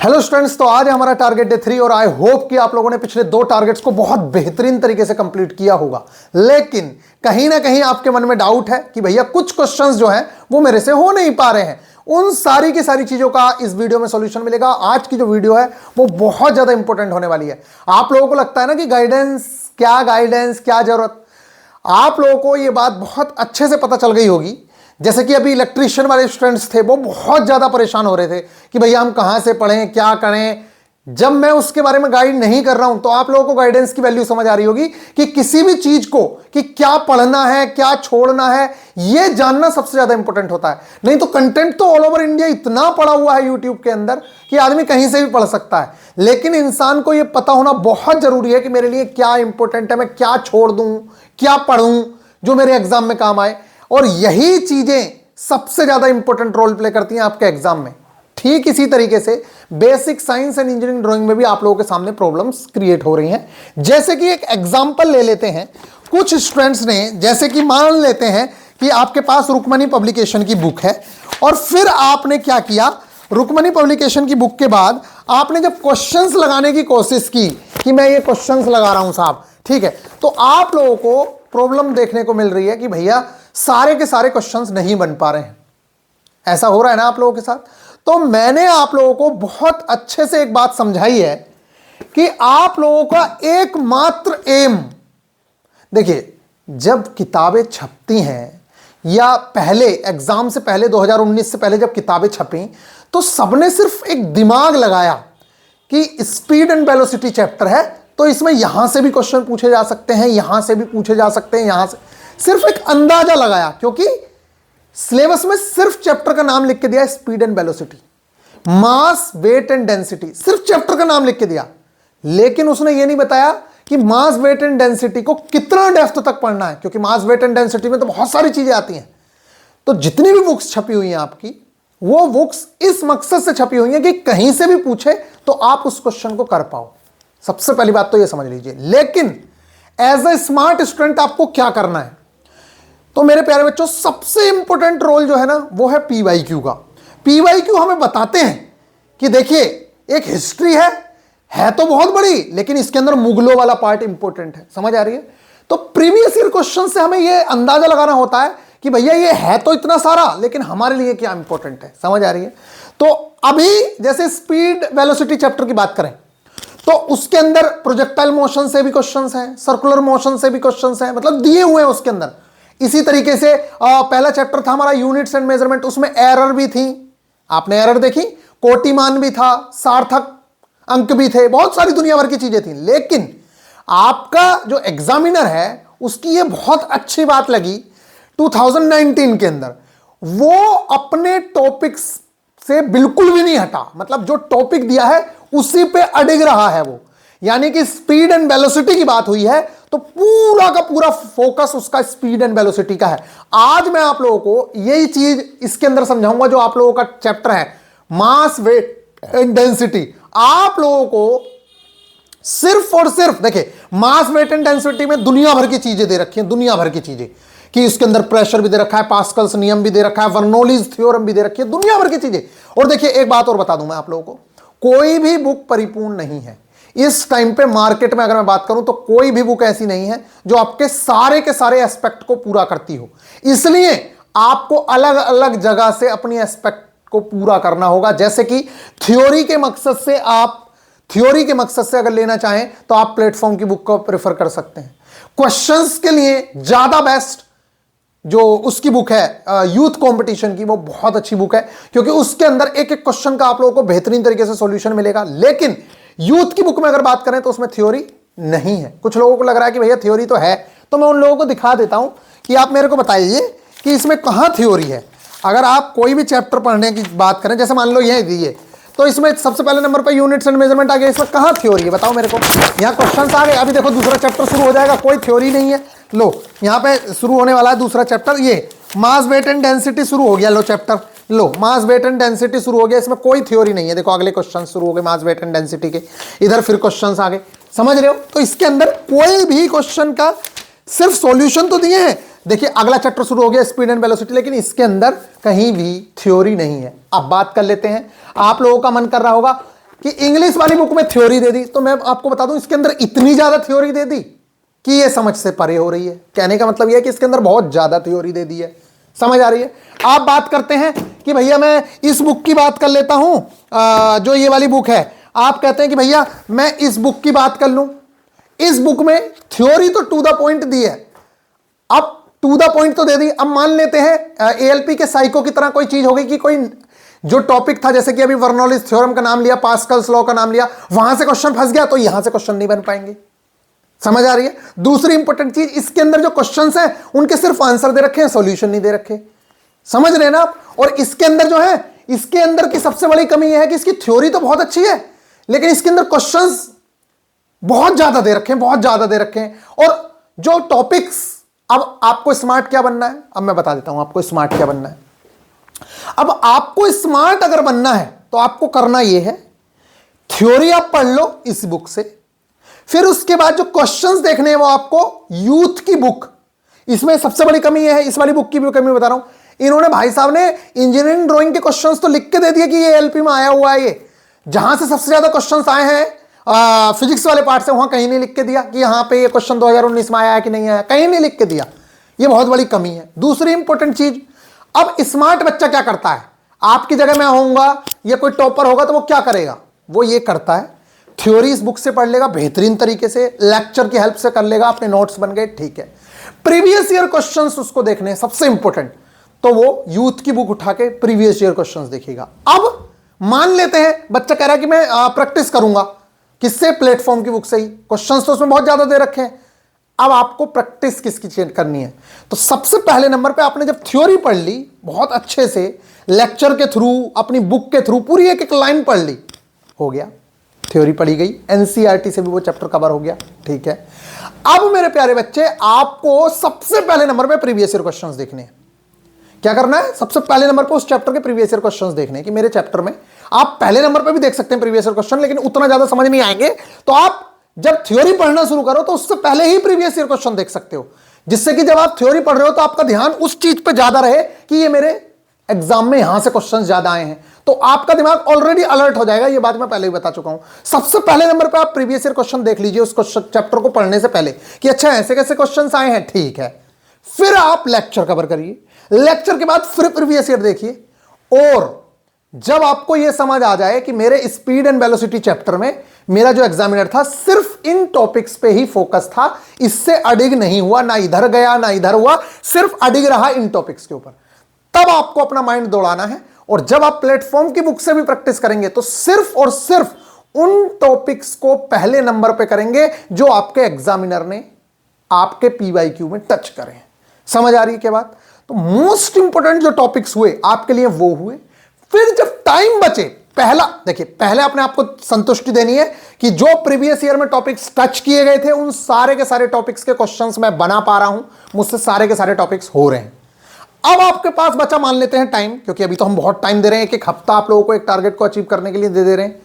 Hello students, तो आज हमारा टारगेट डे 3 और आई होप कि आप लोगों ने पिछले 2 टारगेट्स को बहुत बेहतरीन तरीके से कंप्लीट किया होगा। लेकिन कहीं ना कहीं आपके मन में डाउट है कि भैया कुछ क्वेश्चंस जो हैं वो मेरे से हो नहीं पा रहे हैं। उन सारी की सारी चीजों का इस वीडियो में सॉल्यूशन मिलेगा। आज की जो वीडियो है वो बहुत ज्यादा इंपॉर्टेंट होने वाली है। आप लोगों को लगता है ना कि गाइडेंस क्या जरूरत, आप लोगों को ये बात बहुत अच्छे से पता चल गई होगी। जैसे कि अभी इलेक्ट्रीशियन वाले स्टूडेंट्स थे, वो बहुत ज्यादा परेशान हो रहे थे कि भैया हम कहां से पढ़ें, क्या करें। जब मैं उसके बारे में गाइड नहीं कर रहा हूं तो आप लोगों को गाइडेंस की वैल्यू समझ आ रही होगी कि किसी भी चीज को कि क्या पढ़ना है, क्या छोड़ना है, यह जानना सबसे ज्यादा इंपॉर्टेंट होता है। नहीं तो कंटेंट तो ऑल ओवर इंडिया इतना पड़ा हुआ है यूट्यूब के अंदर कि आदमी कहीं से भी पढ़ सकता है। लेकिन इंसान को यह पता होना बहुत जरूरी है कि मेरे लिए क्या इंपॉर्टेंट है, मैं क्या छोड़ दूं, क्या पढ़ूं जो मेरे एग्जाम में काम आए। और यही चीजें सबसे ज्यादा इंपॉर्टेंट रोल प्ले करती हैं आपके एग्जाम में। ठीक इसी तरीके से basic science and engineering drawing में भी आप लोगों के सामने प्रॉब्लम्स क्रिएट हो रही हैं। जैसे कि एक एग्जांपल ले लेते हैं। कुछ स्टूडेंट्स ने, जैसे कि मान लेते हैं कि आपके पास रुक्मणी पब्लिकेशन की बुक है और फिर आपने क्या किया, रुक्मणी पब्लिकेशन की बुक के बाद आपने जब क्वेश्चंस लगाने की कोशिश की कि मैं ये क्वेश्चंस लगा रहा हूं साहब, ठीक है, तो आप लोगों को प्रॉब्लम देखने को मिल रही है कि भैया सारे के सारे क्वेश्चंस नहीं बन पा रहे हैं। ऐसा हो रहा है ना आप लोगों के साथ। तो मैंने आप लोगों को बहुत अच्छे से एक बात समझाई है कि आप लोगों का एकमात्र एम, देखिए जब किताबें छपती हैं या पहले एग्जाम से पहले 2019 से पहले जब किताबें छपी तो सबने सिर्फ एक दिमाग लगाया कि स्पीड एंड वेलोसिटी चैप्टर है तो इसमें यहां से भी क्वेश्चन पूछे जा सकते हैं, यहां से भी पूछे जा सकते हैं, यहां से सिर्फ एक अंदाजा लगाया, क्योंकि सिलेबस में सिर्फ चैप्टर का नाम लिख के दिया speed and velocity, mass weight and density, सिर्फ चैप्टर का नाम लिख के दिया। लेकिन उसने ये नहीं बताया कि मास वेट एंड डेंसिटी को कितना डेप्थ तक पढ़ना है, क्योंकि मास वेट एंड डेंसिटी में तो बहुत सारी चीजें आती हैं। तो जितनी भी बुक्स छपी हुई हैं आपकी, वो बुक्स इस मकसद से छपी हुई हैं कि कहीं से भी पूछे तो आप उस क्वेश्चन को कर पाओ। सबसे पहली बात तो ये समझ लीजिए। लेकिन एज ए स्मार्ट स्टूडेंट आपको क्या करना है, तो मेरे प्यारे बच्चों सबसे इंपॉर्टेंट रोल जो है ना वो है पीवाईक्यू का। पीवाईक्यू हमें बताते हैं कि देखिए एक हिस्ट्री है तो बहुत बड़ी, लेकिन इसके अंदर मुगलों वाला पार्ट इंपॉर्टेंट है। समझ आ रही है। तो प्रीवियस ईयर क्वेश्चन से हमें यह अंदाजा लगाना होता है कि भैया ये है तो इतना सारा, लेकिन हमारे लिए क्या इंपॉर्टेंट है। समझ आ रही है। तो अभी जैसे स्पीड वेलोसिटी चैप्टर की बात करें तो उसके अंदर प्रोजेक्टाइल मोशन से भी क्वेश्चंस हैं, सर्कुलर मोशन से भी क्वेश्चंस हैं, मतलब दिए हुए हैं उसके अंदर। इसी तरीके से पहला चैप्टर था हमारा यूनिट्स एंड मेजरमेंट, उसमें एरर भी थी, आपने एरर देखी, कोटिमान भी था, सार्थक अंक भी थे, बहुत सारी दुनिया भर की चीजें थी। लेकिन आपका जो एग्जामिनर है उसकी ये बहुत अच्छी बात लगी 2019 के अंदर, वो अपने टॉपिक्स से बिल्कुल भी नहीं हटा, मतलब जो टॉपिक दिया है उसी पे अड़िग रहा है वो। यानी कि स्पीड एंड वेलोसिटी की बात हुई है तो पूरा का पूरा फोकस उसका स्पीड एंड वेलोसिटी का है। आज मैं आप लोगों को यही चीज इसके अंदर समझाऊंगा जो आप लोगों का चैप्टर है मास वेट एंड डेंसिटी। आप लोगों को सिर्फ और सिर्फ देखिए मास वेट एंड डेंसिटी में दुनिया भर की चीजें दे रखी हैं, दुनिया भर की चीजें, कि इसके अंदर प्रेशर भी दे रखा है, पास्कल्स नियम भी दे रखा है, बर्नौलीज थ्योरम भी दे रखी है, दुनिया भर की चीजें। और देखिए एक बात और बता दूं मैं आप लोगों को, कोई भी बुक परिपूर्ण नहीं है। इस टाइम पे मार्केट में अगर मैं बात करूं तो कोई भी बुक ऐसी नहीं है जो आपके सारे के सारे एस्पेक्ट को पूरा करती हो। इसलिए आपको अलग अलग जगह से अपनी एस्पेक्ट को पूरा करना होगा। जैसे कि थ्योरी के मकसद से अगर लेना चाहें तो आप प्लेटफॉर्म की बुक को प्रेफर कर सकते हैं। क्वेश्चंस के लिए ज्यादा बेस्ट जो उसकी बुक है यूथ कंपटीशन की, वो बहुत अच्छी बुक है, क्योंकि उसके अंदर एक एक क्वेश्चन का आप लोगों को बेहतरीन तरीके से सॉल्यूशन मिलेगा। लेकिन यूथ की बुक में अगर बात करें तो उसमें थ्योरी नहीं है। कुछ लोगों को लग रहा है कि भैया थ्योरी तो है, तो मैं उन लोगों को दिखा देता हूं कि आप मेरे को बताइए कि इसमें कहां थ्योरी है। अगर आप कोई भी चैप्टर पढ़ने की बात करें, जैसे मान लो यह दिए, तो इसमें सबसे पहले नंबर पर यूनिट्स एंड मेजरमेंट आ गया, इसमें कहां थ्योरी है बताओ मेरे को। यहां क्वेश्चंस आ गए, अभी देखो दूसरा चैप्टर शुरू हो जाएगा, कोई थ्योरी नहीं है। लो यहां पे शुरू होने वाला है दूसरा चैप्टर, ये मास वेट एंड डेंसिटी शुरू हो गया। लो चैप्टर, लो मास वेट एंड डेंसिटी शुरू हो गया, इसमें कोई थ्योरी नहीं है। देखो अगले क्वेश्चन शुरू हो गए मास वेट एंड डेंसिटी के, इधर फिर क्वेश्चंस आ गए। समझ रहे हो। तो इसके अंदर कोई भी क्वेश्चन का सिर्फ सॉल्यूशन तो दिए हैं। देखिए अगला चैप्टर शुरू हो गया स्पीड एंड वेलोसिटी, लेकिन इसके अंदर कहीं भी थ्योरी नहीं है। अब बात कर लेते हैं, आप लोगों का मन कर रहा होगा कि इंग्लिश वाली बुक में थ्योरी दे दी, तो मैं आपको बता दूं इसके अंदर इतनी ज्यादा थ्योरी दे दी कि ये समझ से परे हो रही है। कहने का मतलब ये है कि इसके अंदर बहुत ज्यादा थ्योरी दे दी है। समझ आ रही है? आप बात करते हैं कि भैया मैं इस बुक की बात कर लेता हूं, जो ये वाली बुक है। आप कहते हैं कि भैया मैं इस बुक की बात कर लूं। इस बुक में थ्योरी तो टू द पॉइंट दी है, अब टू द पॉइंट तो दे दी। अब मान लेते हैं एएलपी के साइको की तरह कोई चीज हो गई कि कोई जो टॉपिक था, जैसे कि अभी बर्नौलीज थ्योरम का नाम लिया, पास्कल्स लॉ का नाम लिया, वहां से क्वेश्चन फंस गया, तो यहां से क्वेश्चन नहीं बन पाएंगे। समझ आ रही है? दूसरी इंपॉर्टेंट चीज, इसके अंदर जो क्वेश्चंस हैं उनके सिर्फ आंसर दे रखे हैं, सॉल्यूशन नहीं दे रखे। समझ रहे हैं ना आप? और इसके अंदर जो है, इसके अंदर की सबसे बड़ी कमी यह है कि इसकी थ्योरी तो बहुत अच्छी है, लेकिन इसके अंदर क्वेश्चंस बहुत ज्यादा दे रखे हैं, बहुत ज्यादा दे रखे हैं। और जो टॉपिक्स, अब आपको स्मार्ट क्या बनना है, अब मैं बता देता हूं आपको स्मार्ट क्या बनना है। अब आपको स्मार्ट अगर बनना है तो आपको करना यह है, थ्योरी आप पढ़ लो इस बुक से, फिर उसके बाद जो क्वेश्चंस देखने हैं वो आपको यूथ की बुक। इसमें सबसे बड़ी कमी यह है, इस वाली बुक की भी कमी बता रहा हूं, इन्होंने भाई साहब ने इंजीनियरिंग ड्राइंग के क्वेश्चंस तो लिख के दे दिए कि ये एलपी में आया हुआ है। ये जहां से सबसे ज्यादा क्वेश्चंस आए हैं फिजिक्स वाले पार्ट से, वहां कहीं नहीं लिख के दिया कि यहां पे ये क्वेश्चन 2019 में आया है कि नहीं आया, कहीं नहीं लिख के दिया। ये बहुत बड़ी कमी है। दूसरी इंपॉर्टेंट चीज, अब स्मार्ट बच्चा क्या करता है, आपकी जगह मैं होऊंगा या कोई टॉपर होगा तो वो क्या करेगा, वो ये करता है थ्योरी इस बुक से पढ़ लेगा बेहतरीन तरीके से, लेक्चर की हेल्प से कर लेगा, अपने नोट्स बन गए, ठीक है। प्रीवियस ईयर क्वेश्चंस उसको देखने हैं सबसे इंपॉर्टेंट, तो वो यूथ की बुक उठा के प्रीवियस ईयर क्वेश्चंस देखेगा। अब मान लेते हैं बच्चा कह रहा है कि मैं प्रैक्टिस करूंगा, किससे, प्लेटफॉर्म की बुक से ही, क्वेश्चंस तो उसमें बहुत ज्यादा दे रखे हैं। अब आपको प्रैक्टिस किसकी चेंज करनी है, तो सबसे पहले नंबर पे आपने जब थ्योरी पढ़ ली बहुत अच्छे से, लेक्चर के थ्रू, अपनी बुक के थ्रू पूरी एक एक लाइन पढ़ ली, हो गया, थ्योरी पढ़ी गई, एनसीईआरटी से भी वो चैप्टर कवर हो गया, ठीक है। अब मेरे प्यारे बच्चे, आपको सबसे पहले नंबर पे प्रीवियस ईयर क्वेश्चंस देखने हैं। क्या करना है, सबसे पहले नंबर पे उस चैप्टर के प्रीवियस ईयर क्वेश्चंस देखने हैं कि मेरे चैप्टर में, आप पहले नंबर पे भी देख सकते हैं प्रीवियस ईयर क्वेश्चन, लेकिन उतना ज्यादा समझ नहीं आएंगे, तो आप जब थ्योरी पढ़ना शुरू करो तो उससे पहले ही प्रीवियस ईयर क्वेश्चन देख सकते हो, जिससे कि जब आप थ्योरी पढ़ रहे हो तो आपका ध्यान उस चीज पे ज्यादा रहे कि ये मेरे एग्जाम में यहां से क्वेश्चंस ज्यादा आए हैं, तो आपका दिमाग ऑलरेडी अलर्ट हो जाएगा। ये बात मैं पहले ही बता चुका हूं। सबसे पहले नंबर पे आप प्रीवियस ईयर क्वेश्चन देख लीजिए उस चैप्टर को पढ़ने से पहले कि अच्छा ऐसे कैसे क्वेश्चंस आए हैं, ठीक है। फिर आप लेक्चर कवर करिए, लेक्चर के बाद फिर प्रीवियस ईयर देखिए, और जब आपको यह समझ आ जाए कि मेरे स्पीड एंड वेलोसिटी चैप्टर में मेरा जो एग्जामिनर था सिर्फ इन टॉपिक्स पे ही फोकस था, इससे अडिग नहीं हुआ, ना इधर गया ना इधर हुआ, सिर्फ अडिग रहा इन टॉपिक्स के ऊपर, तब आपको अपना माइंड दौड़ाना है। और जब आप प्लेटफॉर्म की बुक से भी प्रैक्टिस करेंगे तो सिर्फ और सिर्फ उन टॉपिक्स को पहले नंबर पे करेंगे जो आपके एग्जामिनर ने आपके पीवाईक्यू में टच करें। समझ आ रही है क्या बात? तो मोस्ट इंपोर्टेंट जो टॉपिक्स हुए आपके लिए वो हुए। फिर जब टाइम बचे, पहला देखिए, पहले अपने आपको संतुष्टि देनी है कि जो प्रीवियस ईयर में टॉपिक्स टच किए गए थे उन सारे के सारे टॉपिक्स के क्वेश्चंस मैं बना पा रहा हूं, मुझसे सारे के सारे टॉपिक्स हो रहे हैं। अब आपके पास बचा, मान लेते हैं टाइम, क्योंकि अभी तो हम बहुत टाइम दे रहे हैं, एक हफ्ता आप लोगों को एक टारगेट को अचीव करने के लिए दे रहे हैं।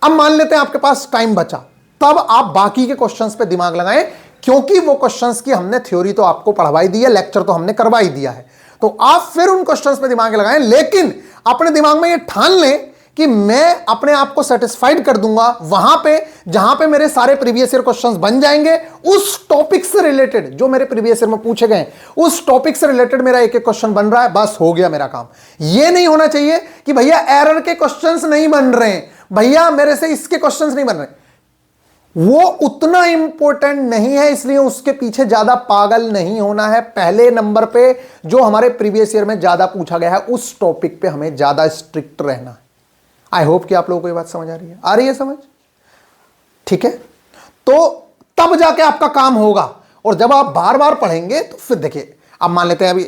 अब मान लेते हैं आपके पास टाइम बचा, तब आप बाकी के क्वेश्चंस पे दिमाग लगाएं, क्योंकि वो क्वेश्चंस की हमने थ्योरी तो आपको पढ़वाई दी है, लेक्चर तो हमने करवाई दिया है, तो आप फिर उन क्वेश्चंस पे दिमाग लगाएं। लेकिन अपने दिमाग में ये ठान लें कि मैं अपने आप को सेटिस्फाइड कर दूंगा वहां पे जहां पे मेरे सारे प्रीवियस ईयर क्वेश्चंस बन जाएंगे, उस टॉपिक से रिलेटेड जो मेरे प्रीवियस ईयर में पूछे गए उस टॉपिक से रिलेटेड मेरा एक एक क्वेश्चन बन रहा है, बस हो गया मेरा काम। ये नहीं होना चाहिए कि भैया एरर के क्वेश्चंस नहीं बन रहे हैं, भैया मेरे से इसके क्वेश्चंस नहीं बन रहे, वो उतना इंपॉर्टेंट नहीं है, इसलिए उसके पीछे ज्यादा पागल नहीं होना है। पहले नंबर पे जो हमारे प्रीवियस ईयर में ज्यादा पूछा गया है उस टॉपिक पे हमें ज्यादा स्ट्रिक्ट रहना है। आई होप कि आप लोगों को ये बात समझ आ रही है समझ? ठीक है, तो तब जाके आपका काम होगा। और जब आप बार बार पढ़ेंगे तो फिर देखिए, अब मान लेते हैं अभी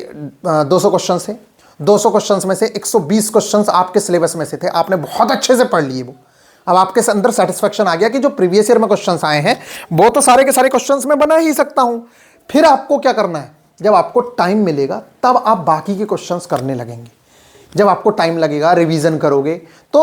200 क्वेश्चन थे, 200 क्वेश्चन में से 120 क्वेश्चन आपके सिलेबस में से थे, आपने बहुत अच्छे से पढ़ लिए वो। अब आपके अंदर सेटिस्फेक्शन आ गया कि जो प्रीवियस ईयर में क्वेश्चंस आए हैं वो तो सारे के सारे क्वेश्चंस मैं बना ही सकता हूं। फिर आपको क्या करना है, जब आपको टाइम मिलेगा तब आप बाकी के क्वेश्चंस करने लगेंगे। जब आपको टाइम लगेगा, रिवीजन करोगे, तो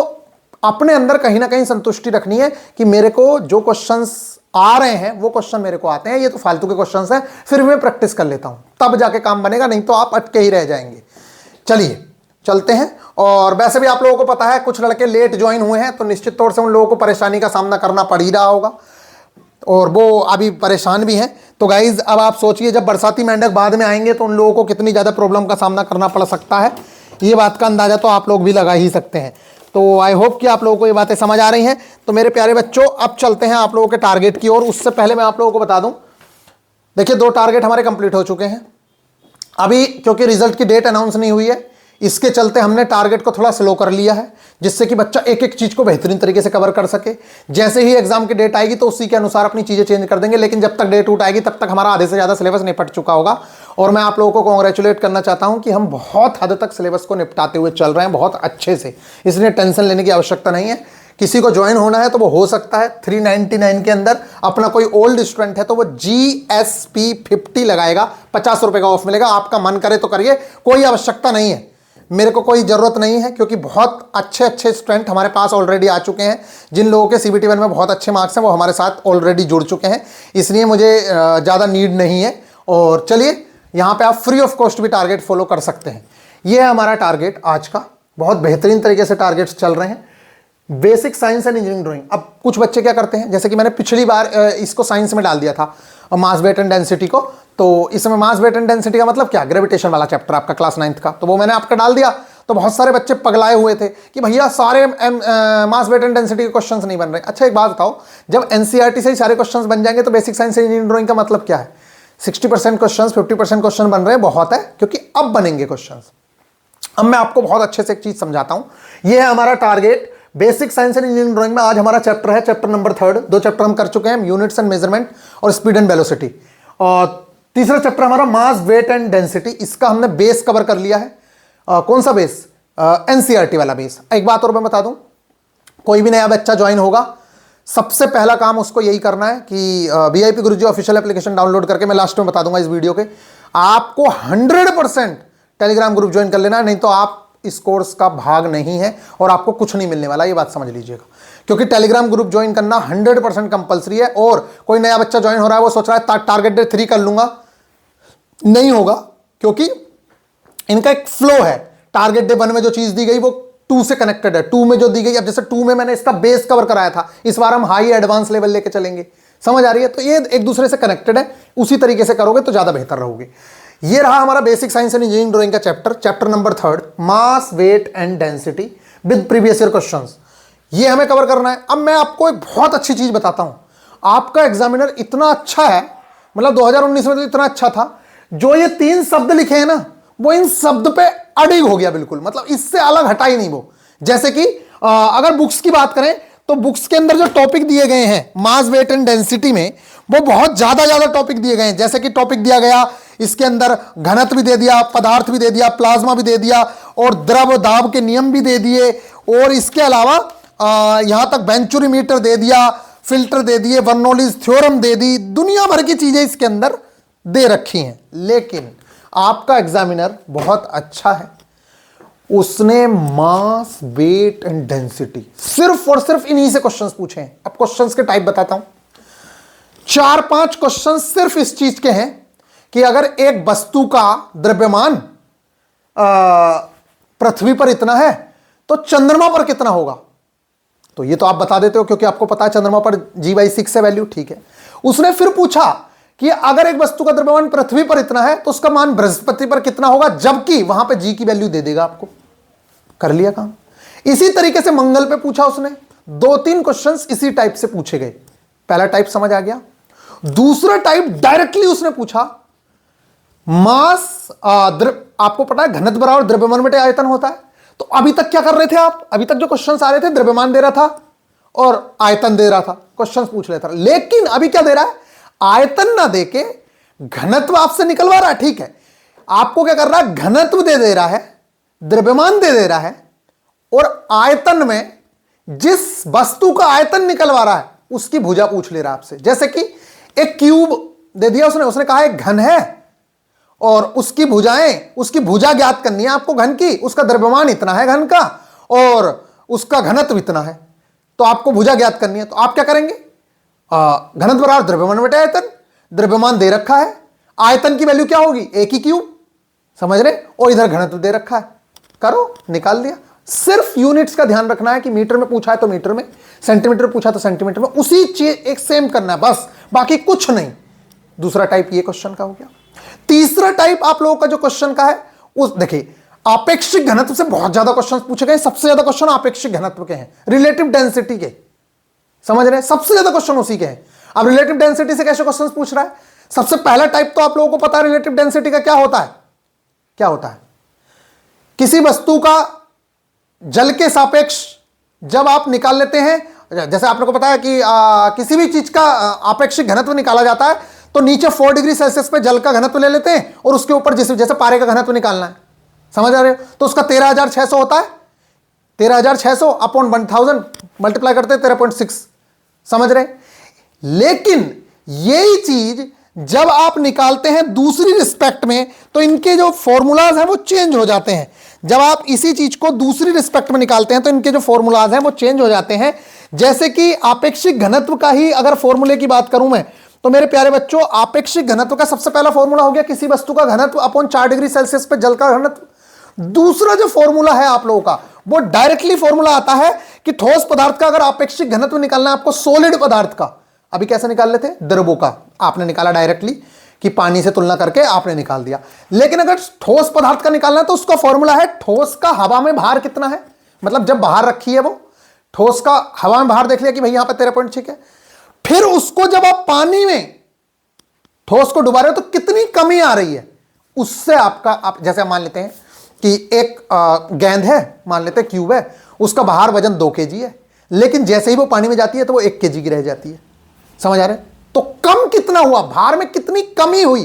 अपने अंदर कहीं ना कहीं संतुष्टि रखनी है कि मेरे को जो क्वेश्चंस आ रहे हैं वो क्वेश्चन मेरे को आते हैं, ये तो फालतू के क्वेश्चंस हैं, फिर मैं प्रैक्टिस कर लेता हूं, तब जाके काम बनेगा, नहीं तो आप अटके ही रह जाएंगे। चलिए, चलते हैं। और वैसे भी आप लोगों को पता है कुछ लड़के लेट ज्वाइन हुए हैं, तो निश्चित तौर से उन लोगों को परेशानी का सामना करना पड़ ही रहा होगा और वो अभी परेशान भी हैं। तो गाइज अब आप सोचिए, जब बरसाती मेंढक बाद में आएंगे तो उन लोगों को कितनी ज़्यादा प्रॉब्लम का सामना करना पड़ सकता है, ये बात का अंदाज़ा तो आप लोग भी लगा ही सकते हैं। तो आई होप कि आप लोगों को ये बातें समझ आ रही हैं। तो मेरे प्यारे बच्चों, अब चलते हैं आप लोगों के टारगेट की ओर। उससे पहले मैं आप लोगों को बता दूं, देखिए 2 टारगेट हमारे कंप्लीट हो चुके हैं। अभी क्योंकि रिजल्ट की डेट अनाउंस नहीं हुई है, इसके चलते हमने टारगेट को थोड़ा स्लो कर लिया है, जिससे कि बच्चा एक एक चीज को बेहतरीन तरीके से कवर कर सके। जैसे ही एग्जाम की डेट आएगी तो उसी के अनुसार अपनी चीजें चेंज कर देंगे, लेकिन जब तक डेट उठ आएगी तब तक हमारा आधे से ज्यादा सिलेबस निपट चुका होगा। और मैं आप लोगों को कॉन्ग्रेचुलेट करना चाहता हूं कि हम बहुत हद तक सिलेबस को निपटाते हुए चल रहे हैं, बहुत अच्छे से, इसलिए टेंशन लेने की आवश्यकता नहीं है। किसी को ज्वाइन होना है तो वो हो सकता है 399 के अंदर। अपना कोई ओल्ड स्टूडेंट है तो वो GSP 50 लगाएगा, 50 रुपए का ऑफ मिलेगा। आपका मन करे तो करिए, कोई आवश्यकता नहीं है, मेरे को कोई जरूरत नहीं है, क्योंकि बहुत अच्छे अच्छे स्टूडेंट हमारे पास ऑलरेडी आ चुके हैं। जिन लोगों के CBT 1 में बहुत अच्छे मार्क्स हैं वो हमारे साथ ऑलरेडी जुड़ चुके हैं, इसलिए मुझे ज़्यादा नीड नहीं है। और चलिए, यहाँ पे आप फ्री ऑफ कॉस्ट भी टारगेट फॉलो कर सकते हैं। ये है हमारा टारगेट आज का, बहुत बेहतरीन तरीके से टारगेट्स चल रहे हैं। Basic science and engineering drawing. अब कुछ बच्चे क्या करते हैं, जैसे कि मैंने पिछली बार इसको साइंस में डाल दिया था, मास वेट एंड डेंसिटी को। तो इसमें मास वेट एंड डेंसिटी का मतलब क्या, ग्रेविटेशन वाला चैप्टर आपका क्लास 9th का, तो वो मैंने आपका डाल दिया। तो बहुत सारे बच्चे पगलाए हुए थे कि भैया सारे मास वेट एंड डेंसिटी के क्वेश्चंस नहीं बन रहे। अच्छा एक बात बताओ, जब NCERT से ही सारे क्वेश्चंस बन जाएंगे तो basic science and engineering drawing का मतलब क्या है? 60% क्वेश्चंस, 50% क्वेश्चन बन रहे हैं, बहुत है, क्योंकि अब बनेंगे क्वेश्चंस। अब मैं आपको बहुत अच्छे से एक चीज समझाता हूं। यह है हमारा target basic science and engineering drawing में। आज हमारा चैप्टर है चैप्टर नंबर 3। 2 चैप्टर हम कर चुके हैं, यूनिट्स एंड मेजरमेंट और स्पीड एंड वेलोसिटी। और तीसरा चैप्टर हमारा मास वेट एंड डेंसिटी, इसका हमने बेस कवर कर लिया है। कौन सा बेस? NCERT वाला बेस। एक बात और मैं बता दूं, कोई भी नया बच्चा ज्वाइन होगा, सबसे पहला काम उसको यही करना है कि VIP गुरुजी ऑफिशियल एप्लीकेशन डाउनलोड करके, मैं लास्ट में बता दूंगा इस वीडियो के, आपको 100% टेलीग्राम ग्रुप ज्वाइन कर लेना है, नहीं तो आप इस कोर्स का भाग नहीं है और आपको कुछ नहीं मिलने वाला, ये बात समझ लीजिएगा। क्योंकि टेलीग्राम ग्रुप ज्वाइन करना 100% कंपलसरी है। और कोई नया बच्चा ज्वाइन हो रहा है, वो सोच रहा है टारगेट डे 3 कर लूंगा, नहीं होगा, क्योंकि इनका एक फ्लो है। टारगेट डे 1 में जो चीज दी गई वो 2 से कनेक्टेड है, 2 में जो दी गई, अब जैसे 2 में मैंने इसका बेस कवर कराया था, इस बार हम हाई एडवांस लेवल लेके चलेंगे, समझ आ रही है? तो ये एक दूसरे से कनेक्टेड है, उसी तरीके से करोगे तो ज्यादा बेहतर रहोगे। ये रहा हमारा basic science and engineering drawing का chapter, chapter number 3, mass weight and density with previous year questions. ये हमें कवर करना है। अब मैं आपको एक बहुत अच्छी चीज बताता हूं, आपका एग्जामिनर इतना अच्छा है, मतलब 2019 में तो इतना अच्छा था, जो ये 3 शब्द लिखे हैं ना, वो इन शब्द पे अडिग हो गया बिल्कुल, मतलब इससे अलग हटा ही नहीं वो। जैसे कि अगर बुक्स की बात करें तो बुक्स के अंदर जो टॉपिक दिए गए हैं मास वेट एंड डेंसिटी में, वो बहुत ज्यादा टॉपिक दिए गए हैं। जैसे कि टॉपिक दिया गया इसके अंदर, घनत्व भी दे दिया, पदार्थ भी दे दिया, प्लाज्मा भी दे दिया, और द्रव दाब के नियम भी दे दिए, और इसके अलावा यहां तक बेंचुरीमीटर दे दिया, फिल्टर दे दिए, बर्नौलीज थ्योरम दे दी, दुनिया भर की चीजें इसके अंदर दे रखी हैं। लेकिन आपका एग्जामिनर बहुत अच्छा है, उसने मास वेट एंड डेंसिटी सिर्फ और सिर्फ इन्हीं से क्वेश्चंस पूछे हैं। अब क्वेश्चंस के टाइप बताता हूं, 4-5 क्वेश्चन सिर्फ इस चीज के हैं कि अगर एक वस्तु का द्रव्यमान पृथ्वी पर इतना है तो चंद्रमा पर कितना होगा। तो ये तो आप बता देते हो क्योंकि आपको पता है चंद्रमा पर G/6 है वैल्यू, ठीक है। उसने फिर पूछा कि अगर एक वस्तु का द्रव्यमान पृथ्वी पर इतना है तो उसका मान बृहस्पति पर कितना होगा, जबकि वहां पे G की वैल्यू दे देगा आपको। कर लिया काम। इसी तरीके से मंगल पे पूछा उसने, 2-3 क्वेश्चंस इसी टाइप से पूछे गए। पहला टाइप समझ आ गया। दूसरा टाइप डायरेक्टली उसने पूछा मास, आपको पता है घनत्व बराबर द्रव्यमान बटे आयतन होता है। तो अभी तक क्या कर रहे थे आप, अभी तक जो क्वेश्चंस आ रहे थे द्रव्यमान दे रहा था और आयतन दे रहा था, क्वेश्चंस पूछ रहा था। लेकिन अभी क्या दे रहा है, आयतन ना देके घनत्व आपसे निकलवा रहा है, ठीक है। आपको क्या कर रहा है, घनत्व दे रहा है, द्रव्यमान दे रहा है, और आयतन में जिस वस्तु का आयतन निकलवा रहा है उसकी भुजा पूछ ले रहा है आपसे। जैसे कि एक क्यूब दे दिया उसने कहा एक घन है और उसकी भुजा ज्ञात करनी है आपको घन की, उसका द्रव्यमान इतना है घन का और उसका घनत्व इतना है, तो आपको भुजा ज्ञात करनी है। तो आप क्या करेंगे, घनत्व बराबर द्रव्यमान बटे आयतन, द्रव्यमान दे रखा है, आयतन की वैल्यू क्या होगी, एक ही क्यूब, समझ रहे, और इधर घनत्व दे रखा है, करो, निकाल दिया। सिर्फ यूनिट्स का ध्यान रखना है कि मीटर में पूछा है तो मीटर में, सेंटीमीटर पूछा तो सेंटीमीटर में, उसी चीज एक सेम करना है बस, बाकी कुछ नहीं। दूसरा टाइप ये क्वेश्चन का हो गया। तीसरा टाइप आप लोगों का जो क्वेश्चन का है उस देखिए, आपेक्षिक घनत्व से बहुत ज्यादा क्वेश्चन पूछे गए। सबसे ज्यादा क्वेश्चन आपेक्षिक घनत्व के हैं, रिलेटिव डेंसिटी के, समझ रहे हैं, सबसे ज्यादा क्वेश्चन उसी के हैं। अब रिलेटिव डेंसिटी से कैसे क्वेश्चन पूछ रहा है? सबसे पहला टाइप तो आप लोगों को पता है रिलेटिव डेंसिटी का क्या होता है। क्या होता है? किसी वस्तु का जल के सापेक्ष जब आप निकाल लेते हैं, जैसे आप लोग को पता है कि किसी भी चीज का आपेक्षिक घनत्व निकाला जाता है तो नीचे 4 डिग्री सेल्सियस पे जल का घनत्व ले लेते हैं और उसके ऊपर जैसे पारे का घनत्व निकालना है, समझ आ रहे हो, तो उसका 13,600 होता है। 13,600 अपॉन 1000 मल्टीप्लाई करते हैं 13.6, समझ रहे। लेकिन यही चीज जब आप निकालते हैं दूसरी रिस्पेक्ट में तो इनके जो फॉर्मूलाज हैं वो चेंज हो जाते हैं। जब आप इसी चीज को दूसरी रिस्पेक्ट में निकालते हैं तो इनके जो फॉर्मूलाज हैं वो चेंज हो जाते हैं। जैसे कि आपेक्षिक घनत्व का ही अगर फॉर्मूले की बात करूं मैं, तो मेरे प्यारे बच्चों, आपेक्षिक घनत्व का सबसे पहला फॉर्मूला हो गया किसी वस्तु का घनत्व अपॉन 4 डिग्री सेल्सियस पे जल का घनत्व। दूसरा जो फॉर्मूला है आप लोगों का वो डायरेक्टली फॉर्मूला आता है कि ठोस पदार्थ का अगर आपेक्षिक घनत्व निकालना है आपको सॉलिड पदार्थ का, अभी कैसे निकाल लेते हैं, द्रवों का आपने निकाला डायरेक्टली कि पानी से तुलना करके आपने निकाल दिया। लेकिन अगर ठोस पदार्थ का निकालना है तो उसका फॉर्मूला है ठोस का हवा में भार कितना है, मतलब जब बाहर रखी है वो ठोस का हवा में भार देख लिया कि भाई यहां पर 13.6 है, फिर उसको जब आप पानी में ठोस को डुबा रहे हो तो कितनी कमी आ रही है उससे आपका, आप जैसे मान लेते हैं कि एक गेंद है, मान लेते हैं क्यूब है, उसका बाहर वजन 2 kg है, लेकिन जैसे ही वो पानी में जाती है तो वो 1 kg की रह जाती है, समझ आ रहे हैं। तो कम कितना हुआ, भार में कितनी कमी हुई,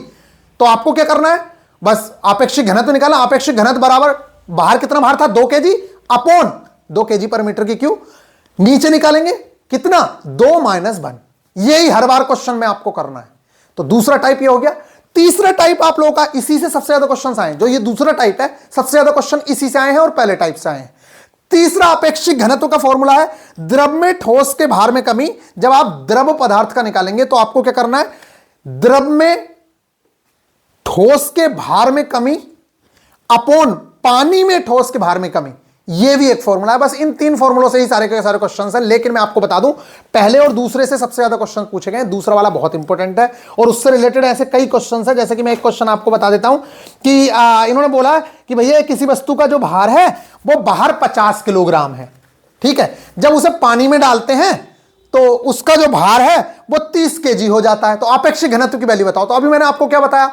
तो आपको क्या करना है, बस आपेक्षिक घनत्व निकालना। आपेक्षिक घनत्व बराबर बाहर कितना भार था 2 kg अपॉन 2 kg पर मीटर की क्यूब, नीचे निकालेंगे कितना 2 - 1, यही हर बार क्वेश्चन में आपको करना है। तो दूसरा टाइप ये हो गया। तीसरा टाइप आप लोगों का, इसी से सबसे ज्यादा क्वेश्चन आए, जो ये दूसरा टाइप है सबसे ज्यादा क्वेश्चन इसी से आए हैं और पहले टाइप से आए हैं। तीसरा आपेक्षिक घनत्व का फॉर्मूला है द्रव में ठोस के भार में कमी। जब आप द्रव पदार्थ का निकालेंगे तो आपको क्या करना है, द्रव में ठोस के भार में कमी अपॉन पानी में ठोस के भार में कमी, यह भी एक फॉर्मूला है। बस इन 3 फॉर्मूलों से ही सारे के सारे क्वेश्चंस हैं। लेकिन मैं आपको बता दूं, पहले और दूसरे से सबसे ज्यादा क्वेश्चन पूछे गए, दूसरा वाला बहुत इंपॉर्टेंट है और उससे रिलेटेड ऐसे कई क्वेश्चंस हैं। जैसे कि मैं एक क्वेश्चन आपको बता देता हूं कि इन्होंने बोला कि भैया किसी वस्तु का जो भार है वो बाहर 50 किलोग्राम है, ठीक है, जब उसे पानी में डालते हैं तो उसका जो भार है वो 30 kg हो जाता है। तो आपेक्षिक घनत्व की वैल्यू बताओ। तो अभी मैंने आपको क्या बताया,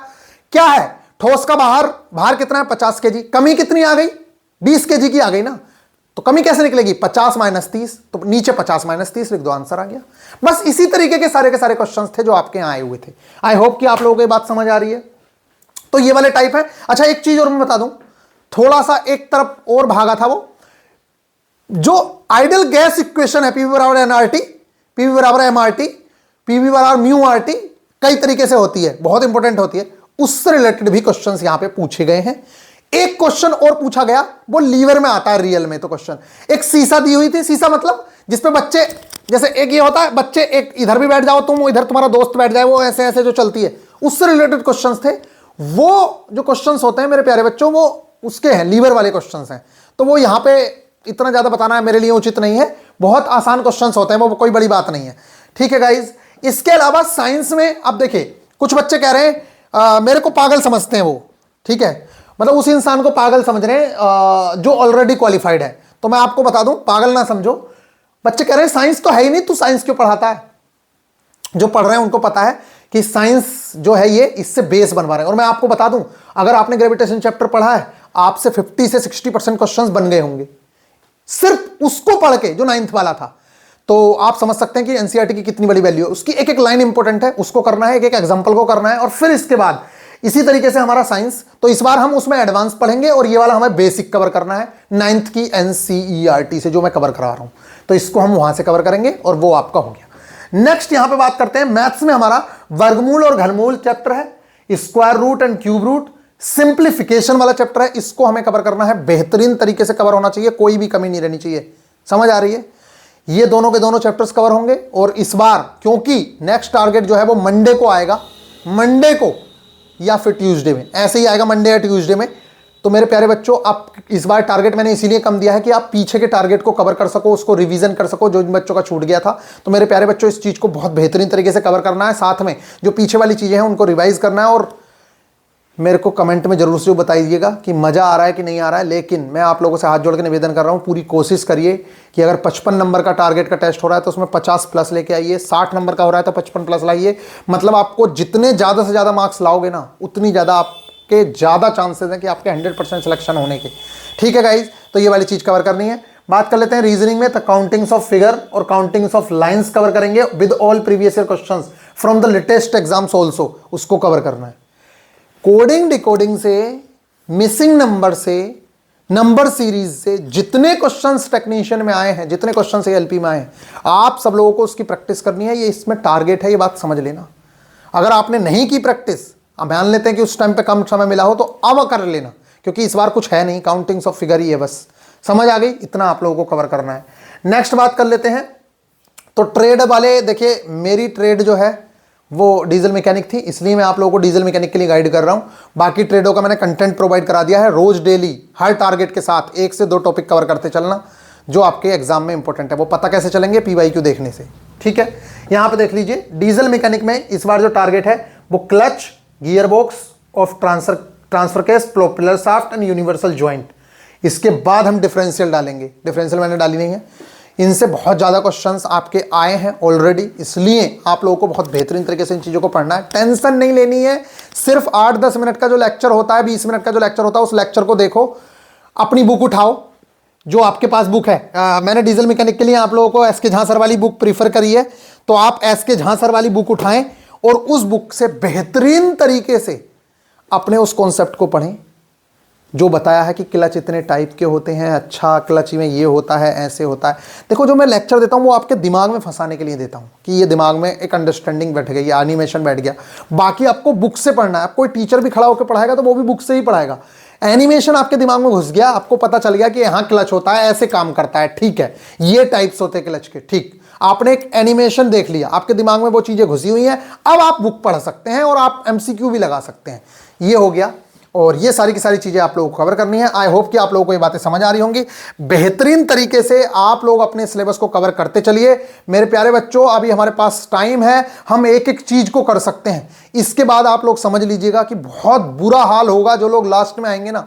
क्या है, ठोस का भार कितना है 50 kg, कमी कितनी आ गई 20 kg की आ गई ना, तो कमी कैसे निकलेगी 50 - 30, तो नीचे 50 - 30 लिख दो, आंसर आ गया। बस इसी तरीके के सारे क्वेश्चंस थे जो आपके यहां आए हुए थे। आई होप कि आप लोगों को ये बात समझ आ रही है। तो ये वाले टाइप है। अच्छा एक चीज और मैं बता दूं, थोड़ा सा एक तरफ और भागा था, वो जो आइडियल गैस इक्वेशन है पीवी बराबर एनआरटी, पीवी बराबर एमआरटी, पीवी बराबर म्यू आरटी, कई तरीके से होती है, बहुत इंपॉर्टेंट होती है, उससे रिलेटेड भी क्वेश्चंस यहां पे पूछे गए हैं। एक क्वेश्चन और पूछा गया, वो लीवर में आता है रियल में। तो क्वेश्चन, एक शीशा दी हुई थी, शीशा मतलब जिसपे बच्चे, जैसे एक ये होता है बच्चे एक इधर भी बैठ जाओ तुम, इधर तुम्हारा दोस्त बैठ जाए, वो ऐसे ऐसे जो चलती है, उससे रिलेटेड क्वेश्चंस थे। वो जो क्वेश्चंस होते हैं मेरे प्यारे बच्चों, वो उसके हैं, लीवर वाले क्वेश्चंस हैं। तो वो यहां पे इतना ज्यादा बताना है मेरे लिए उचित नहीं है, बहुत आसान क्वेश्चंस होते हैं, वो कोई बड़ी बात नहीं है, ठीक है गाइज। इसके अलावा साइंस में अब देखिए, कुछ बच्चे कह रहे हैं मेरे को पागल समझते हैं वो, ठीक है, मतलब उस इंसान को पागल समझ रहे हैं जो ऑलरेडी क्वालिफाइड है। तो मैं आपको बता दूं, पागल ना समझो, बच्चे कह रहे हैं साइंस तो है ही नहीं, तू साइंस क्यों पढ़ाता है। जो पढ़ रहे हैं उनको पता है कि साइंस जो है ये इससे बेस बनवा रहे हैं। और मैं आपको बता दूं, अगर आपने ग्रेविटेशन चैप्टर पढ़ा है, आपसे 50 से 60% क्वेश्चंस बन गए होंगे सिर्फ उसको पढ़ के, जो 9th वाला था। तो आप समझ सकते हैं कि एनसीईआरटी की कितनी बड़ी वैल्यू है। उसकी एक एक लाइन इंपॉर्टेंट है, उसको करना है, एक एक एग्जांपल को करना है, और फिर इसके बाद इसी तरीके से हमारा साइंस, तो इस बार हम उसमें एडवांस पढ़ेंगे और ये वाला हमें बेसिक कवर करना है 9th की एनसीईआरटी से, जो मैं कवर करा रहा हूं। तो इसको हम वहां से कवर करेंगे और वो आपका हो गया। नेक्स्ट यहां पे बात करते हैं मैथ्स में, हमारा वर्गमूल और घनमूल चैप्टर है, square root and cube root, simplification वाला चैप्टर है, इसको हमें कवर करना है। बेहतरीन तरीके से कवर होना चाहिए, कोई भी कमी नहीं रहनी चाहिए, समझ आ रही है। ये दोनों के दोनों चैप्टर्स कवर होंगे। और इस बार क्योंकि नेक्स्ट टारगेट जो है वो मंडे को आएगा, मंडे को या फिर ट्यूसडे में, ऐसे ही आएगा मंडे या ट्यूसडे में, तो मेरे प्यारे बच्चों, आप इस बार टारगेट मैंने इसीलिए कम दिया है कि आप पीछे के टारगेट को कवर कर सको, उसको रिवीजन कर सको जो बच्चों का छूट गया था। तो मेरे प्यारे बच्चों, इस चीज को बहुत बेहतरीन तरीके से कवर करना है, साथ में जो पीछे वाली चीजें हैं उनको रिवाइज करना है। और मेरे को कमेंट में जरूर से बताइएगा कि मजा आ रहा है कि नहीं आ रहा है। लेकिन मैं आप लोगों से हाथ जोड़ के निवेदन कर रहा हूं, पूरी कोशिश करिए कि अगर 55 नंबर का टारगेट का टेस्ट हो रहा है तो उसमें 50 प्लस लेके आइए, 60 नंबर का हो रहा है तो 55 प्लस लाइए। मतलब आपको जितने ज्यादा से ज्यादा मार्क्स लाओगे ना, उतनी ज्यादा आपके ज्यादा चांसेस हैं कि आपके 100% सिलेक्शन होने के। ठीक है गाइज, तो ये वाली चीज कवर करनी है। बात कर लेते हैं रीजनिंग में, तो काउंटिंग्स ऑफ फिगर और काउंटिंग्स ऑफ लाइंस कवर करेंगे with all previous year questions from the latest exams also, उसको कवर करना है। कोडिंग डिकोडिंग से, मिसिंग नंबर से, नंबर सीरीज से जितने क्वेश्चंस टेक्नीशियन में आए हैं, जितने क्वेश्चंस एलपी में आए हैं, आप सब लोगों को उसकी प्रैक्टिस करनी है। ये इसमें टारगेट है, ये बात समझ लेना। अगर आपने नहीं की प्रैक्टिस, अब मान लेते हैं कि उस टाइम पे कम समय मिला हो, तो अब कर लेना, क्योंकि इस बार कुछ है नहीं, काउंटिंग्स ऑफ फिगर ही है बस। समझ आ गई? इतना आप लोगों को कवर करना है। नेक्स्ट बात कर लेते हैं, तो ट्रेड वाले, देखिए मेरी ट्रेड जो है वो डीजल मैकेनिक थी, इसलिए मैं आप लोगों को डीजल मैकेनिक के लिए गाइड कर रहा हूं। बाकी ट्रेडों का मैंने कंटेंट प्रोवाइड करा दिया है। रोज डेली हर टारगेट के साथ 1 से 2 टॉपिक कवर करते चलना जो आपके एग्जाम में इंपॉर्टेंट है। वो पता कैसे चलेंगे? पीवाईक्यू देखने से। ठीक है, यहां पे देख लीजिए, डीजल मैकेनिक में इस बार जो टारगेट है वो clutch, gear box of transfer case, propeller shaft and universal joint. इसके बाद हम डिफरेंशियल डालेंगे। डिफरेंशियल मैंने डाली नहीं है। इनसे बहुत ज़्यादा क्वेश्चंस आपके आए हैं ऑलरेडी, इसलिए आप लोगों को बहुत बेहतरीन तरीके से इन चीज़ों को पढ़ना है। टेंशन नहीं लेनी है। सिर्फ 8-10 मिनट का जो लेक्चर होता है, 20 मिनट का जो लेक्चर होता है, उस लेक्चर को देखो, अपनी बुक उठाओ जो आपके पास बुक है। मैंने डीजल मैकेनिक के लिए आप लोगों को एसके झांसर वाली बुक प्रीफर करी है, तो आप एसके झांसर वाली बुक उठाएं और उस बुक से बेहतरीन तरीके से अपने उस कॉन्सेप्ट को पढ़ें जो बताया है कि क्लच इतने टाइप के होते हैं, अच्छा क्लच में ये होता है, ऐसे होता है। देखो, जो मैं लेक्चर देता हूँ वो आपके दिमाग में फंसाने के लिए देता हूँ कि ये दिमाग में एक अंडरस्टैंडिंग बैठ गई, एनिमेशन बैठ गया। बाकी आपको बुक से पढ़ना है। कोई टीचर भी खड़ा होकर पढ़ाएगा तो वो भी बुक से ही पढ़ाएगा। एनिमेशन आपके दिमाग में घुस गया, आपको पता चल गया कि यहाँ क्लच होता है, ऐसे काम करता है, ठीक है, ये टाइप्स होते हैं क्लच के। ठीक, आपने एक एनिमेशन देख लिया, आपके दिमाग में वो चीजें घुसी हुई हैं। अब आप बुक पढ़ सकते हैं और आप एमसीक्यू भी लगा सकते हैं। ये हो गया, और ये सारी की सारी चीजें आप लोगों को कवर करनी है। आई होप कि आप लोगों को ये बातें समझ आ रही होंगी। बेहतरीन तरीके से आप लोग अपने सिलेबस को कवर करते चलिए मेरे प्यारे बच्चों। अभी हमारे पास टाइम है, हम एक एक चीज को कर सकते हैं। इसके बाद आप लोग समझ लीजिएगा कि बहुत बुरा हाल होगा। जो लोग लास्ट में आएंगे ना,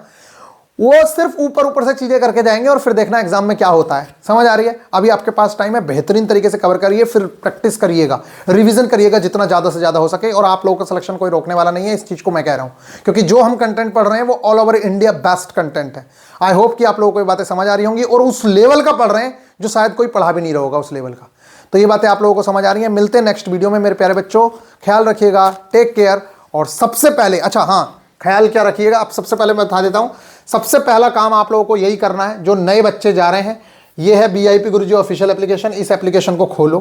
वो सिर्फ ऊपर ऊपर से चीजें करके जाएंगे और फिर देखना एग्जाम में क्या होता है। समझ आ रही है? अभी आपके पास टाइम है, बेहतरीन तरीके से कवर करिए, फिर प्रैक्टिस करिएगा, रिवीजन करिएगा जितना ज्यादा से ज्यादा हो सके। और आप लोगों का सिलेक्शन कोई रोकने वाला नहीं है, इस चीज को मैं कह रहा हूं, क्योंकि जो हम कंटेंट पढ़ रहे हैं वो all over India best content है। आई होप कि आप लोगों को ये बातें समझ आ रही होंगी और उस लेवल का पढ़ रहे हैं जो शायद कोई पढ़ा भी नहीं रहा होगा उस लेवल का। तो ये बातें आप लोगों को समझ आ रही हैं। मिलते हैं नेक्स्ट वीडियो में मेरे प्यारे बच्चों। ख्याल रखिएगा, टेक केयर। और सबसे पहले, अच्छा हाँ, ख्याल क्या रखिएगा, अब सबसे पहले मैं बता देता हूं। सबसे पहला काम आप लोगों को यही करना है, जो नए बच्चे जा रहे हैं, ये है बीआईपी गुरुजी ऑफिशियल एप्लीकेशन। इस एप्लीकेशन को खोलो।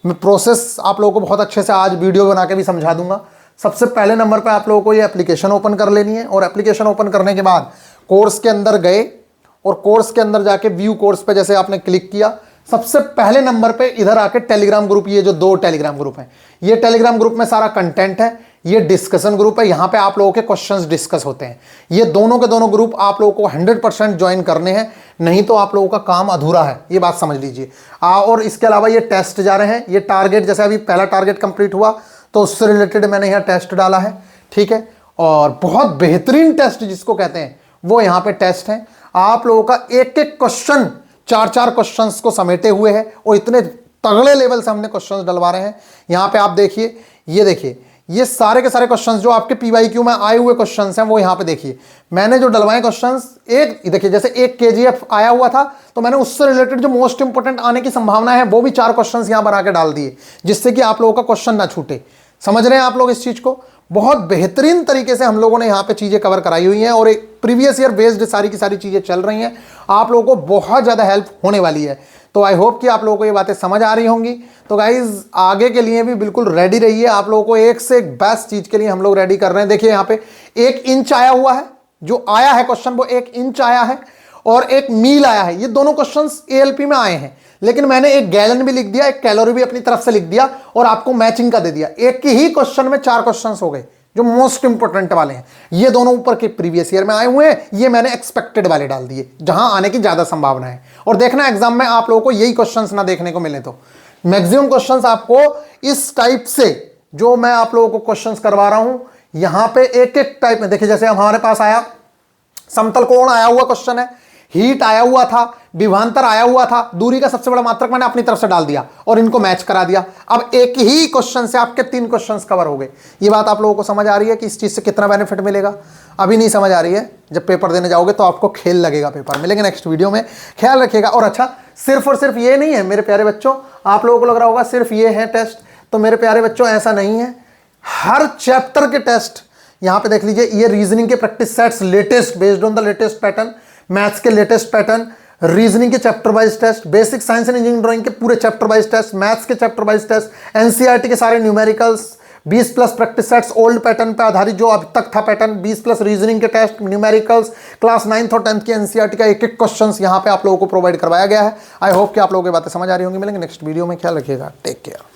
मैं प्रोसेस आप लोगों को बहुत अच्छे से आज वीडियो बना के भी समझा दूंगा। सबसे पहले नंबर पे आप लोगों को ये एप्लीकेशन ओपन कर लेनी है, और एप्लीकेशन ओपन करने के बाद कोर्स के अंदर गए और कोर्स के अंदर जाके व्यू कोर्स पे जैसे आपने क्लिक किया, सबसे पहले नंबर पे इधर आके टेलीग्राम ग्रुप, ये जो 2 टेलीग्राम ग्रुप हैं, ये टेलीग्राम ग्रुप में सारा कंटेंट है। ये डिस्कशन ग्रुप है, यहां पे आप लोगों के क्वेश्चंस डिस्कस होते हैं। ये दोनों के दोनों ग्रुप आप लोगों को 100% ज्वाइन करने हैं, नहीं तो आप लोगों का काम अधूरा है, ये बात समझ लीजिए। और इसके अलावा ये टेस्ट जा रहे हैं, ये टारगेट, जैसे अभी पहला टारगेट कंप्लीट हुआ तो उससे रिलेटेड मैंने यहाँ टेस्ट डाला है। ठीक है, और बहुत बेहतरीन टेस्ट जिसको कहते हैं वो यहाँ पे टेस्ट है। आप लोगों का एक एक क्वेश्चन 4-4 क्वेश्चंस को समेटे हुए है, और इतने तगड़े लेवल से हमने क्वेश्चंस डलवा रहे हैं। यहाँ पे आप देखिए, ये देखिए, ये सारे के सारे क्वेश्चंस जो आपके पीवाईक्यू में आए हुए क्वेश्चंस हैं वो यहाँ पे देखिए। मैंने जो डलवाए क्वेश्चंस, एक देखिए, जैसे एक केजीएफ आया हुआ था तो मैंने उससे रिलेटेड जो मोस्ट इंपोर्टेंट आने की संभावना है वो भी 4 क्वेश्चंस यहाँ बना के डाल दिए, जिससे कि आप लोगों का क्वेश्चन ना छूटे। समझ रहे हैं आप लोग इस चीज को? बहुत बेहतरीन तरीके से हम लोगों ने यहाँ पे चीजें कवर कराई हुई हैं, और एक प्रीवियस ईयर बेस्ड सारी की सारी चीजें चल रही हैं। आप लोगों को बहुत ज्यादा हेल्प होने वाली है। तो आई होप कि आप लोगों को ये बातें समझ आ रही होंगी। तो गाइज, आगे के लिए भी बिल्कुल रेडी रहिए। आप लोगों को एक से एक बेस्ट चीज के लिए हम लोग रेडी कर रहे हैं। देखिए यहाँ पे 1 इंच आया हुआ है, जो आया है क्वेश्चन वो 1 इंच आया है, और 1 मील आया है। ये दोनों क्वेश्चंस एएलपी में आए हैं, लेकिन मैंने 1 गैलन भी लिख दिया, 1 कैलोरी भी अपनी तरफ से लिख दिया, और आपको मैचिंग का दे दिया। एक ही क्वेश्चन में 4 क्वेश्चंस हो गए। जो मोस्ट इंपोर्टेंट वाले हैं। ये दोनों ऊपर के प्रीवियस ईयर में आए हुए हैं, ये मैंने एक्सपेक्टेड वाले डाल दिए जहां आने की ज्यादा संभावना है। और देखना एग्जाम में आप लोगों को यही क्वेश्चंस ना देखने को मिले तो मैक्सिमम क्वेश्चंस आपको इस टाइप से जो मैं आप लोगों को क्वेश्चंस करवा रहा हूं, यहां पे एक एक टाइप में देखिए, जैसे हमारे पास आया समतल कोण आया हुआ क्वेश्चन है, हीट आया हुआ था, विभवांतर आया हुआ था, दूरी का सबसे बड़ा मात्रक मैंने अपनी तरफ से डाल दिया और इनको मैच करा दिया। अब एक ही क्वेश्चन से आपके 3 क्वेश्चंस कवर हो गए। ये बात आप लोगों को समझ आ रही है कि इस चीज से कितना बेनिफिट मिलेगा? अभी नहीं समझ आ रही है, जब पेपर देने जाओगे तो आपको खेल लगेगा। पेपर मिलेंगे नेक्स्ट वीडियो में, ख्याल रखिएगा। और अच्छा, सिर्फ और सिर्फ ये नहीं है मेरे प्यारे बच्चों, आप लोगों को लग रहा होगा सिर्फ ये है टेस्ट, तो मेरे प्यारे बच्चों ऐसा नहीं है। हर चैप्टर के टेस्ट यहां पे देख लीजिए, ये रीजनिंग के practice sets latest based on the latest pattern, maths के लेटेस्ट पैटर्न, रीजनिंग के chapter wise test, basic science and engineering drawing के पूरे चैप्टर वाइज टेस्ट, मैथ्स के चैप्टर वाइज टेस्ट, एनसीईआरटी के सारे numericals, 20+ practice sets old pattern पे आधारित जो अब तक था पैटर्न, 20+ रीजनिंग के टेस्ट, न्यूमेरिकल्स, क्लास 9th और 10th की एनसीईआरटी का एक एक क्वेश्चन यहां पे आप लोगों को प्रोवाइड करवाया गया है। आई होप कि आप लोगों की बातें समझ आ रही होंगी। मिलेंगे नेक्स्ट वीडियो में, ख्याल रखिएगा, टेक केयर।